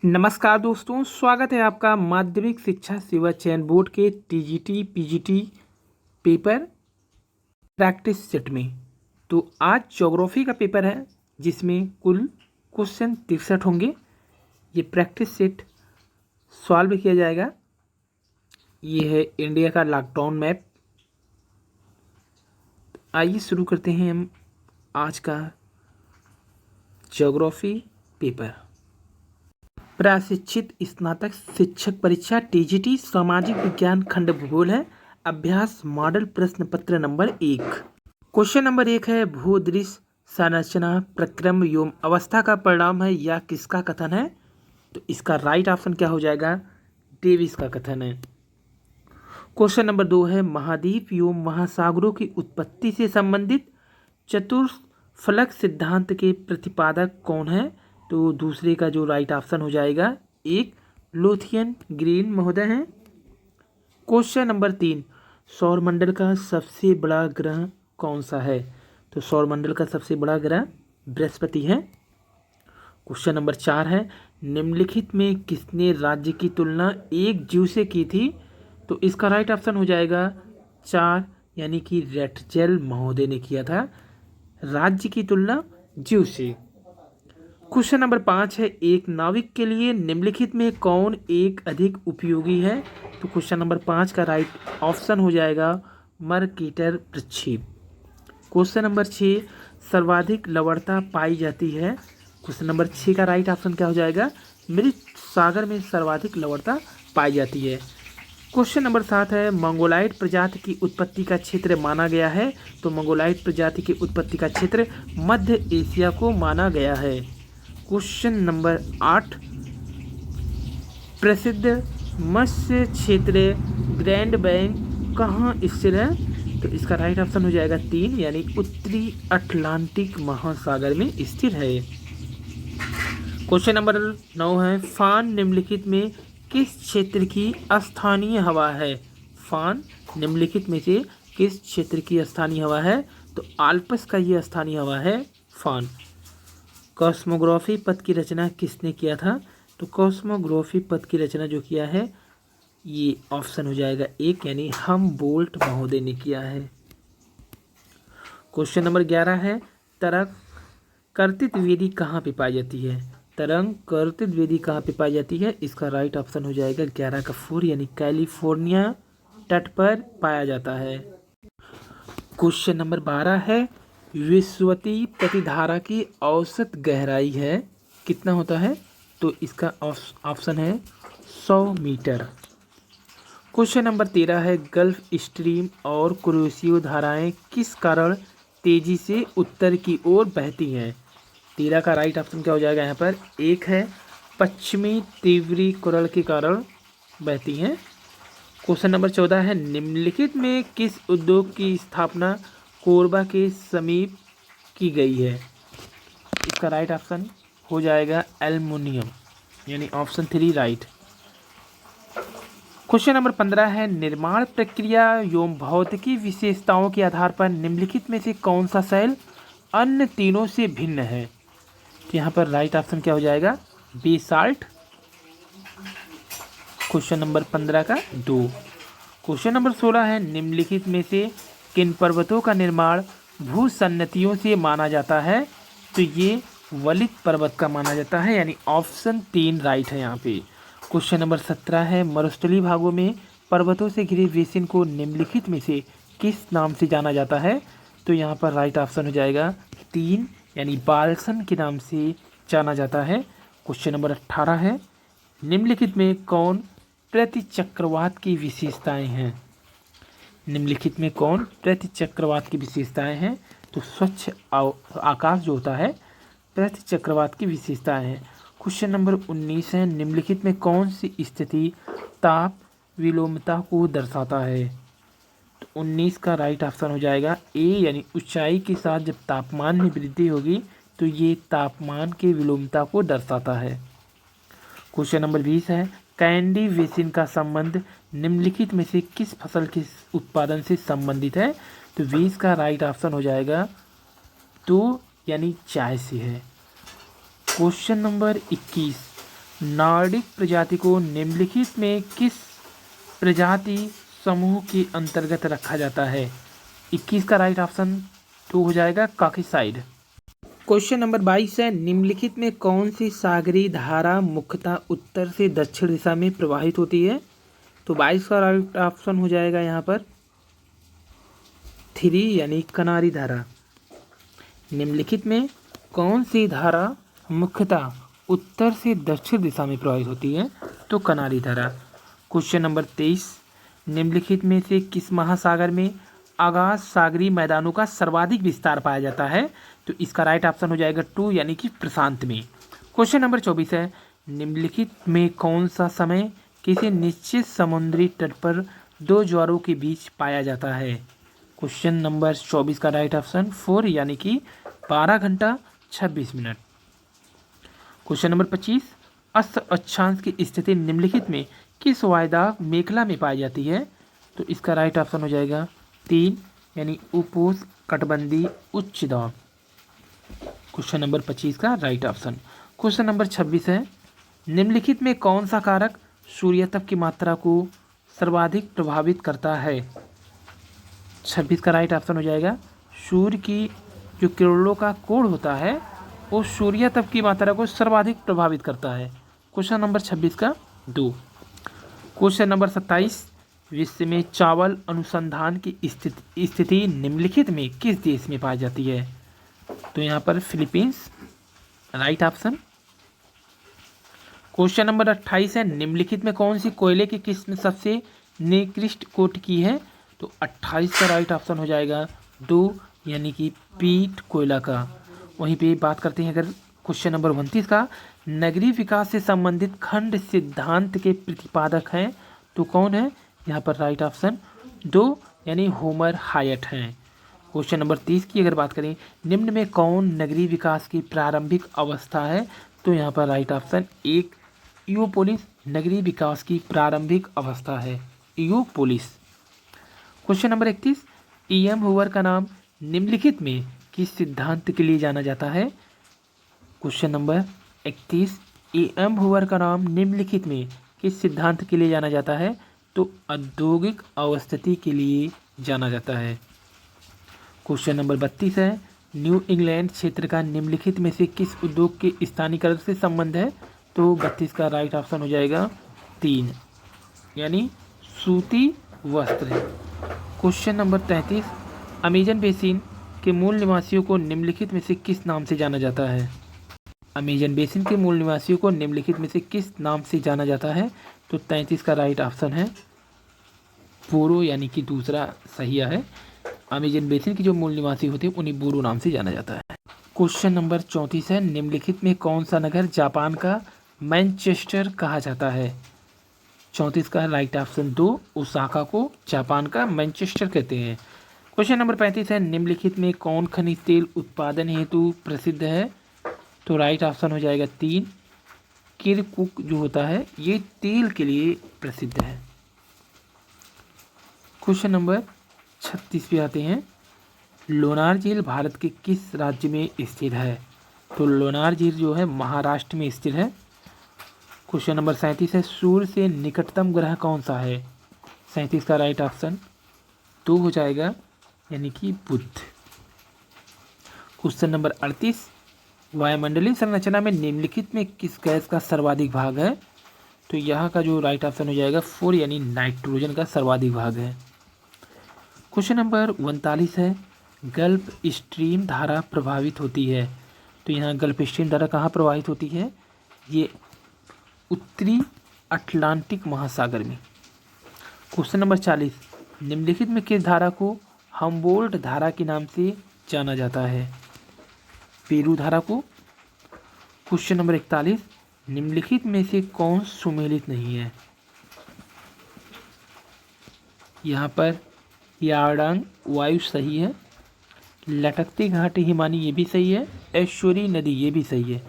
नमस्कार दोस्तों, स्वागत है आपका माध्यमिक शिक्षा सेवा चयन बोर्ड के TGT PGT paper practice set में। तो आज ज्योग्राफी का पेपर है जिसमें कुल क्वेश्चन 63 होंगे। ये प्रैक्टिस सेट सॉल्व किया जाएगा। ये है इंडिया का लॉकडाउन मैप। आइए शुरू करते हैं हम आज का ज्योग्राफी पेपर। प्रशिक्षित स्नातक शिक्षक परीक्षा टीजीटी सामाजिक विज्ञान खंड भूगोल है। अभ्यास मॉडल प्रश्न पत्र नंबर 1। क्वेश्चन नंबर 1 है भूदृश्य संरचना प्रक्रम एवं अवस्था का परिणाम है या किसका कथन है? तो इसका राइट ऑप्शन क्या हो जाएगा? डेविस का कथन है। क्वेश्चन नंबर 2 है महाद्वीप एवं महासागरों की उत्पत्ति से संबंधित चतुर्फलक सिद्धांत के प्रतिपादक कौन है? तो दूसरे का जो राइट ऑप्शन हो जाएगा 1 लोथियन ग्रीन महोदय हैं। क्वेश्चन नंबर 3 सौरमंडल का सबसे बड़ा ग्रह कौन सा है? तो सौरमंडल का सबसे बड़ा ग्रह बृहस्पति है। क्वेश्चन नंबर 4 है निम्नलिखित में किसने राज्य की तुलना एक जीव से की थी? तो इसका राइट ऑप्शन हो जाएगा 4 यानी कि रेटजेल महोदय ने किया था राज्य की तुलना जीव से। क्वेश्चन नंबर 5 है एक नाविक के लिए निम्नलिखित में कौन एक अधिक उपयोगी है? तो क्वेश्चन नंबर 5 का राइट ऑप्शन हो जाएगा मर्केटर प्रक्षेप। क्वेश्चन नंबर 6 सर्वाधिक लवणता पाई जाती है। क्वेश्चन नंबर 6 का राइट ऑप्शन क्या हो जाएगा? मृत सागर में सर्वाधिक लवणता पाई जाती है। क्वेश्चन नंबर 7 है मंगोलाइट प्रजाति की उत्पत्ति का क्षेत्र माना गया है। तो मंगोलाइट प्रजाति की उत्पत्ति का क्षेत्र मध्य एशिया को माना गया है। क्वेश्चन नंबर 8 प्रसिद्ध मत्स्य क्षेत्र ग्रैंड बैंक कहाँ स्थित है? तो इसका राइट ऑप्शन हो जाएगा 3 यानी उत्तरी अटलांटिक महासागर में स्थित है। क्वेश्चन नंबर 9 है फान निम्नलिखित में किस क्षेत्र की स्थानीय हवा है? फान निम्नलिखित में से किस क्षेत्र की स्थानीय हवा है? तो आल्प्स का ये स्थानीय हवा है फान। कॉस्मोग्राफी पद की रचना किसने किया था? तो कॉस्मोग्राफी पद की रचना जो किया है ये ऑप्शन हो जाएगा 1 यानी हमबोल्ट महोदय ने किया है। क्वेश्चन नंबर 11 है तरंग कर्तित वेदी कहाँ पे पाई जाती है? तरंग कर्तित वेदी कहाँ पे पाई जाती है? इसका राइट ऑप्शन हो जाएगा 11 का 4 यानी कैलिफोर्निया तट पर पाया जाता है। क्वेश्चन नंबर 12 है विश्ववती प्रतिधारा की औसत गहराई है कितना होता है? तो इसका ऑप्शन है 100 मीटर। क्वेश्चन नंबर 13 है गल्फ स्ट्रीम और कुरोशियो धाराएं किस कारण तेजी से उत्तर की ओर बहती हैं? 13 का राइट ऑप्शन क्या हो जाएगा? यहाँ पर 1 है पश्चिमी तीव्री कुरल के कारण बहती हैं। क्वेश्चन नंबर 14 है निम्नलिखित में किस उद्योग की स्थापना कोरबा के समीप की गई है? इसका राइट ऑप्शन हो जाएगा एल्युमिनियम यानी ऑप्शन 3 राइट। क्वेश्चन नंबर 15 है निर्माण प्रक्रिया एवं भौतिकी विशेषताओं के आधार पर निम्नलिखित में से कौन सा शैल अन्य तीनों से भिन्न है? तो यहाँ पर राइट ऑप्शन क्या हो जाएगा? बेसाल्ट। क्वेश्चन नंबर 15 का 2। क्वेश्चन नंबर 16 है निम्नलिखित में से किन पर्वतों का निर्माण भूसन्नतियों से माना जाता है? तो ये वलित पर्वत का माना जाता है यानी ऑप्शन 3 राइट है यहाँ पे। क्वेश्चन नंबर 17 है मरुस्थलीय भागों में पर्वतों से घिरे बेसिन को निम्नलिखित में से किस नाम से जाना जाता है? तो यहाँ पर राइट ऑप्शन हो जाएगा 3 यानी बाल्सन के नाम से जाना जाता है। क्वेश्चन नंबर 18 है निम्नलिखित में कौन प्रतिचक्रवात की विशेषताएं हैं? निम्नलिखित में कौन प्रतिचक्रवात की विशेषताएं हैं? तो स्वच्छ आकाश जो होता है प्रतिचक्रवात की विशेषताएं हैं। क्वेश्चन नंबर 19 है निम्नलिखित में कौन सी स्थिति ताप विलोमता को दर्शाता है? तो 19 का राइट ऑप्शन हो जाएगा ए यानी ऊंचाई के साथ जब तापमान में वृद्धि होगी तो ये तापमान के विलोमता को दर्शाता है। क्वेश्चन नंबर 20 है कैंडी बेसिन का संबंध निम्नलिखित में से किस फसल के उत्पादन से संबंधित है? तो 20 का राइट ऑप्शन हो जाएगा 2 यानी चाय से है। क्वेश्चन नंबर 21 नॉर्डिक प्रजाति को निम्नलिखित में किस प्रजाति समूह के अंतर्गत रखा जाता है? 21 का राइट ऑप्शन तो हो जाएगा कॉकेसाइड। क्वेश्चन नंबर 22 है, निम्नलिखित में कौन सी सागरीय धारा मुख्यतः उत्तर से दक्षिण दिशा में प्रवाहित होती है? तो 22 का राइट ऑप्शन हो जाएगा यहाँ पर 3 यानी कनारी धारा। निम्नलिखित में कौन सी धारा मुख्यतः उत्तर से दक्षिण दिशा में प्रवाहित होती है? तो कनारी धारा। क्वेश्चन नंबर 23, निम्नलिखित में से किस महासागर में आगाध सागरीय मैदानों का सर्वाधिक विस्तार पाया जाता है? तो इसका राइट ऑप्शन हो जाएगा 2 यानी कि प्रशांत में। क्वेश्चन नंबर 24 है, निम्नलिखित में कौन सा समय किसी निश्चित समुद्री तट पर दो ज्वारों के बीच पाया जाता है? क्वेश्चन नंबर 24 का राइट ऑप्शन 4 यानी कि 12 घंटा 26 मिनट। क्वेश्चन नंबर 25, अस्त अक्षांश की स्थिति निम्नलिखित में किस वायदा मेखला में पाई जाती है? तो इसका राइट ऑप्शन हो जाएगा 3 यानी उपोष्ण कटिबंधीय उच्च दाब। क्वेश्चन नंबर 25 का राइट ऑप्शन। क्वेश्चन नंबर 26 है, निम्नलिखित में कौन सा कारक सूर्यताप की मात्रा को सर्वाधिक प्रभावित करता है? 26 का राइट ऑप्शन हो जाएगा सूर्य की जो किरणों का कोण होता है वो सूर्यताप की मात्रा को सर्वाधिक प्रभावित करता है। क्वेश्चन नंबर 26 का 2। क्वेश्चन नंबर 27, विश्व में चावल अनुसंधान की स्थिति निम्नलिखित में किस देश में पाई जाती है? तो यहाँ पर Philippines right option. Question number 28 है, निम्नलिखित में कौन सी कोयले की किस्म सबसे निकृष्ट कोटि की है? तो 28 का राइट ऑप्शन हो जाएगा 2 यानी कि पीट कोयला का। वहीं पे बात करते हैं अगर क्वेश्चन नंबर 29 का, नगरीय विकास से संबंधित खंड सिद्धांत के प्रतिपादक हैं तो कौन है? यहाँ पर राइट ऑप्शन 2 यानी होमर हायट हैं। क्वेश्चन नंबर 30 की अगर बात करें, निम्न में कौन नगरीय विकास की प्रारंभिक अवस्था है? तो यहाँ पर राइट ऑप्शन 1 इयोपोलिस नगरीय विकास की प्रारंभिक अवस्था है, इयोपोलिस। Question number 31, E M. हूवर का नाम निम्नलिखित में किस सिद्धांत के लिए जाना जाता है? Question number 31, E M. हूवर का नाम निम्नलिखित में किस सिद्धांत के लिए जाना जाता है? तो औद्योगिक अवस्थिति के लिए जाना जाता है। क्वेश्चन नंबर 32 है, न्यू इंग्लैंड क्षेत्र का निम्नलिखित में से किस उद्योग के स्थानीयकरण से संबंध है? तो 32 का राइट ऑप्शन हो जाएगा 3 यानी सूती वस्त्र। क्वेश्चन नंबर 33, अमेजन बेसिन के मूल निवासियों को निम्नलिखित में से किस नाम से जाना जाता है? अमेजन बेसिन के मूल निवासियों को निम्नलिखित में से किस नाम से जाना जाता है? तो 33 का राइट ऑप्शन है बोरो यानी कि दूसरा सही है। अमेजन बेसिन के जो मूल निवासी होते हैं उन्हें बोरो नाम से जाना जाता है। क्वेश्चन नंबर 34 है, निम्नलिखित में कौन सा नगर जापान का मैनचेस्टर कहा जाता है? 34 का राइट ऑप्शन 2 ओसाका को जापान का मैनचेस्टर कहते हैं। क्वेश्चन नंबर 35 है, निम्नलिखित में कौन खनिज तेल उत्पादन हेतु प्रसिद्ध है? तो राइट ऑप्शन हो जाएगा 3 किरकुक जो होता है ये तेल के लिए प्रसिद्ध है। क्वेश्चन नंबर 36 पे आते हैं, लोनार झील भारत के किस राज्य में स्थित है? तो लोनार झील जो है महाराष्ट्र में स्थित है। क्वेश्चन नंबर 37 है, सूर्य से निकटतम ग्रह कौन सा है? 37 का राइट ऑप्शन 2 हो जाएगा यानी कि बुध। क्वेश्चन नंबर 38, वायुमंडलीय संरचना में निम्नलिखित में किस गैस का सर्वाधिक भाग है? तो यहाँ का जो राइट ऑप्शन हो जाएगा 4 यानी नाइट्रोजन का सर्वाधिक भाग है। क्वेश्चन नंबर 39 है, गल्फ स्ट्रीम धारा प्रभावित होती है। तो यहाँ गल्फ स्ट्रीम धारा कहाँ प्रवाहित होती है? ये उत्तरी अटलांटिक महासागर में। क्वेश्चन नंबर 40, निम्नलिखित में किस धारा को हम्बोल्ट धारा के नाम से जाना जाता है? पेरू धारा को। क्वेश्चन नंबर 41, निम्नलिखित में से कौन सुमेलित नहीं है? यहाँ पर यार्डांग वायु सही है, लटकती घाटी हिमानी ये भी सही है, ऐश्वरी नदी ये भी सही है।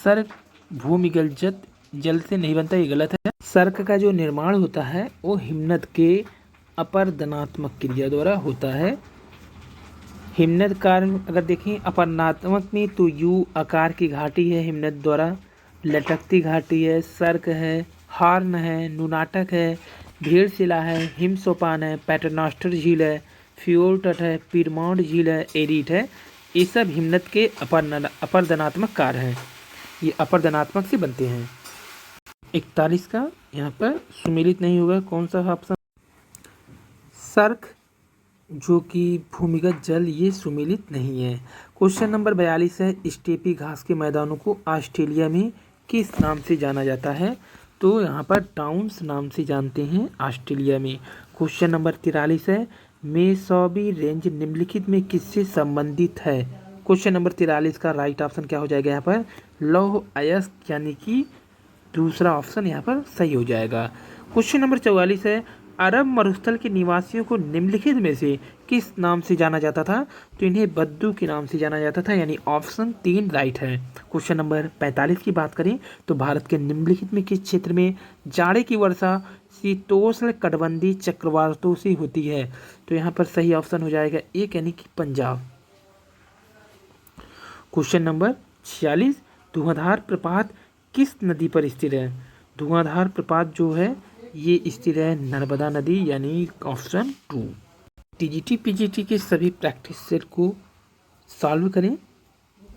सर्क भूमिगत जल से नहीं बनता ये गलत है। सर्क का जो निर्माण होता है वो हिमनद के अपरदनात्मक क्रिया द्वारा होता है। हिमनद कार्य अगर देखें अपरदनात्मक में तो यू आकार की घाटी है हिमनद द्वारा लटकती घाटी है, सर्क है, हॉर्न है, नुनाटक है, भेड़शिला है, हिमसोपान है, पैटरनॉस्टर झील है, फ्योर तट है, पीरमाउंट झील है, एडिट है। ये सब हिमनद के अपरदनात्मक कार्य हैं। ये अपरदनात्मक से बनते हैं। 41 का यहाँ पर सुमेलित नहीं होगा, कौन सा ऑप्शन? सर्क जो कि भूमिगत जल, ये सुमेलित नहीं है। क्वेश्चन नंबर 42 है, स्टेपी घास के मैदानों को ऑस्ट्रेलिया में किस नाम से जाना जाता है? तो यहाँ पर डाउन्स नाम से जानते हैं ऑस्ट्रेलिया में। क्वेश्चन नंबर 43 है, मेसौबी रेंज निम्नलिखित में किससे संबंधित है? क्वेश्चन नंबर 43 का राइट ऑप्शन क्या हो जाएगा यहाँ पर? लौह अयस्क, यानी कि दूसरा ऑप्शन यहाँ पर सही हो जाएगा। क्वेश्चन नंबर 44 है, अरब मरुस्थल के निवासियों को निम्नलिखित में से किस नाम से जाना जाता था? तो इन्हें बद्दू के नाम से जाना जाता था, यानी ऑप्शन 3 राइट है। क्वेश्चन नंबर 45 की बात करें तो भारत के निम्नलिखित में किस क्षेत्र में जाड़े की वर्षा शीतोष्ण कटिबंधीय चक्रवातों से होती है? तो यहाँ पर सही ऑप्शन हो जाएगा एक, यानी कि पंजाब। क्वेश्चन नंबर 46, धुआंधार प्रपात किस नदी पर स्थित है? धुआंधार प्रपात जो है ये स्थित है नर्मदा नदी, यानी ऑप्शन 2। टीजीटी पीजीटी के सभी प्रैक्टिस सेट को सॉल्व करें।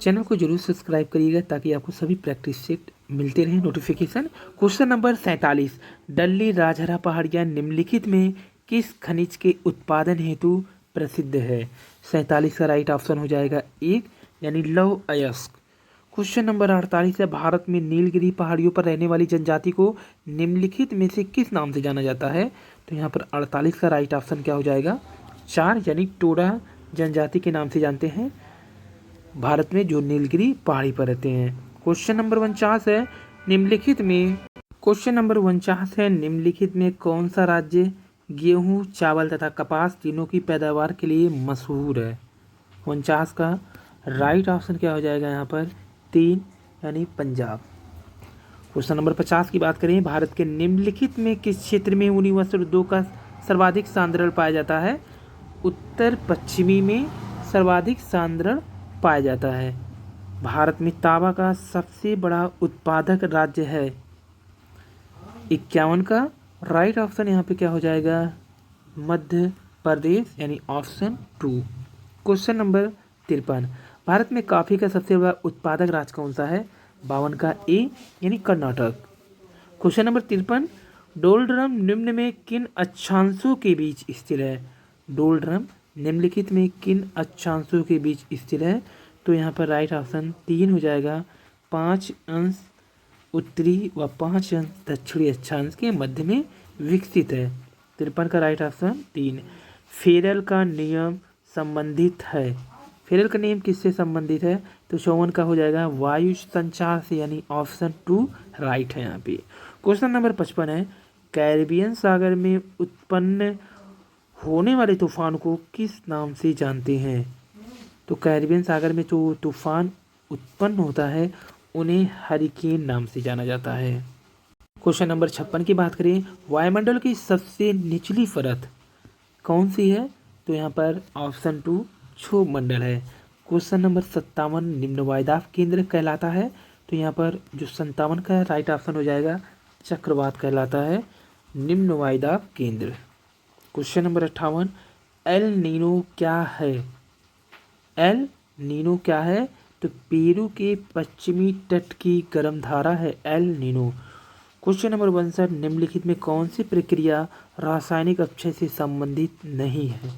चैनल को जरूर सब्सक्राइब करिएगा ताकि आपको सभी प्रैक्टिस सेट मिलते रहें नोटिफिकेशन। क्वेश्चन नंबर 47, डल्ली राजहरा पहाड़ियाँ निम्नलिखित में किस खनिज के उत्पादन हेतु प्रसिद्ध है? 47 का राइट ऑप्शन हो जाएगा एक, यानी लौह अयस्क। क्वेश्चन नंबर 48 है, भारत में नीलगिरी पहाड़ियों पर रहने वाली जनजाति को निम्नलिखित में से किस नाम से जाना जाता है? तो यहाँ पर 48 का राइट ऑप्शन क्या हो जाएगा? 4, यानी टोडा जनजाति के नाम से जानते हैं भारत में जो नीलगिरी पहाड़ी पर रहते हैं। क्वेश्चन नंबर 49 है, निम्नलिखित में कौन सा राज्य गेहूं, चावल तथा कपास तीनों की पैदावार के लिए मशहूर है? 49 का राइट ऑप्शन क्या हो जाएगा यहाँ पर? 3, यानी पंजाब। क्वेश्चन नंबर 50 की बात करें, भारत के निम्नलिखित में किस क्षेत्र में ऊनी वस्त्र उद्योग का सर्वाधिक सांद्रण पाया जाता है? उत्तर पश्चिमी में सर्वाधिक सांद्रण पाया जाता है। भारत में तांबा का सबसे बड़ा उत्पादक राज्य है। 51 का राइट ऑप्शन यहाँ पे क्या हो जाएगा? मध्य प्रदेश, यानी ऑप्शन 2। क्वेश्चन नंबर 53, भारत में कॉफ़ी का सबसे बड़ा उत्पादक राज्य कौन सा है? 52 का ए, यानी कर्नाटक। क्वेश्चन नंबर 53, डोलड्रम निम्न में किन अक्षांशों के बीच स्थित है? डोलड्रम निम्नलिखित में किन अक्षांशों के बीच स्थित है? तो यहाँ पर राइट ऑप्शन 3 हो जाएगा, 5 अंश उत्तरी व 5 अंश दक्षिणी अक्षांश के मध्य में विकसित है। 53 का राइट ऑप्शन 3। फेरल का नियम संबंधित है। फेरल का नियम किससे संबंधित है? तो 54 का हो जाएगा वायु संचार से, यानी ऑप्शन 2 राइट है यहाँ पे। क्वेश्चन नंबर 55 है, कैरिबियन सागर में उत्पन्न होने वाले तूफान को किस नाम से जानते हैं? तो कैरिबियन सागर में जो तूफान उत्पन्न होता है उन्हें हरिकेन नाम से जाना जाता है। क्वेश्चन नंबर 56 की बात करें, वायुमंडल की सबसे निचली परत कौन सी है? तो यहाँ पर ऑप्शन 2 क्षोभ मंडल है। क्वेश्चन नंबर 57, निम्न वायुदाब केंद्र कहलाता है? तो यहाँ पर जो 57 का राइट ऑप्शन हो जाएगा चक्रवात कहलाता है निम्न वायुदाब केंद्र। क्वेश्चन नंबर 58, एल नीनो क्या है? एल नीनो क्या है? तो पेरू के पश्चिमी तट की गर्म धारा है एल नीनो। क्वेश्चन नंबर 62, निम्नलिखित में कौन सी प्रक्रिया रासायनिक अपक्षय से संबंधित नहीं है?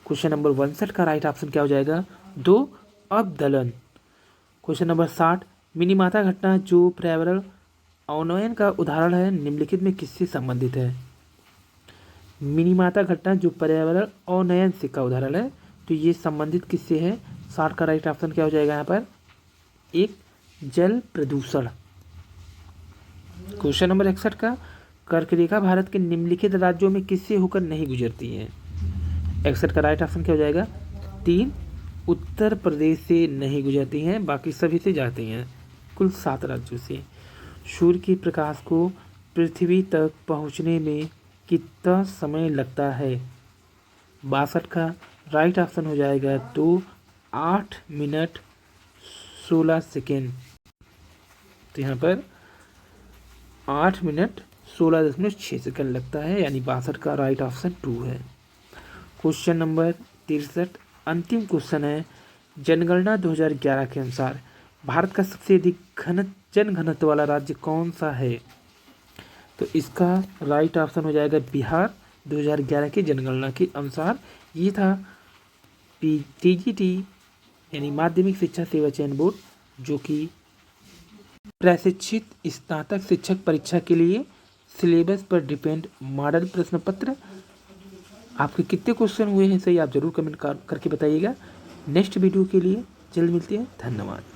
क्वेश्चन नंबर 62 का राइट ऑप्शन क्या हो जाएगा? 2, अपदलन। क्वेश्चन नंबर 60, मिनीमाता घटना जो पर्यावरण अवनयन का उदाहरण है निम्नलिखित में किससे संबंधित है? मिनीमाता घटना जो पर्यावरण अवनयन से का उदाहरण है, तो ये संबंधित किससे है? 60 का राइट ऑप्शन क्या हो जाएगा यहाँ पर? 1, जल प्रदूषण। क्वेश्चन नंबर 61 का, कर्क रेखा भारत के निम्नलिखित राज्यों में किससे होकर नहीं गुजरती है? 61 का राइट ऑप्शन क्या हो जाएगा? 3, उत्तर प्रदेश से नहीं गुजरती हैं, बाकी सभी से जाती हैं, कुल 7 राज्यों से। सूर्य के प्रकाश को पृथ्वी तक पहुंचने में कितना समय लगता है? 62 का राइट ऑप्शन हो जाएगा 2, 8 मिनट 16 सेकेंड। तो यहाँ पर 8 मिनट 16.6 सेकंड लगता है, यानी 62 का राइट ऑप्शन 2 है। क्वेश्चन नंबर 63, अंतिम क्वेश्चन है। जनगणना 2011 के अनुसार भारत का सबसे अधिक जनघनत्व वाला राज्य कौन सा है? तो इसका राइट ऑप्शन हो जाएगा बिहार। 2011 की जनगणना के अनुसार ये था टीजीटी यानी माध्यमिक शिक्षा सेवा चयन बोर्ड, जो कि प्रशिक्षित स्नातक शिक्षक परीक्षा के लिए सिलेबस पर डिपेंड मॉडल प्रश्न पत्र। आपके कितने क्वेश्चन हुए हैं सही, आप जरूर कमेंट करके बताइएगा। नेक्स्ट वीडियो के लिए जल्द मिलते हैं। धन्यवाद।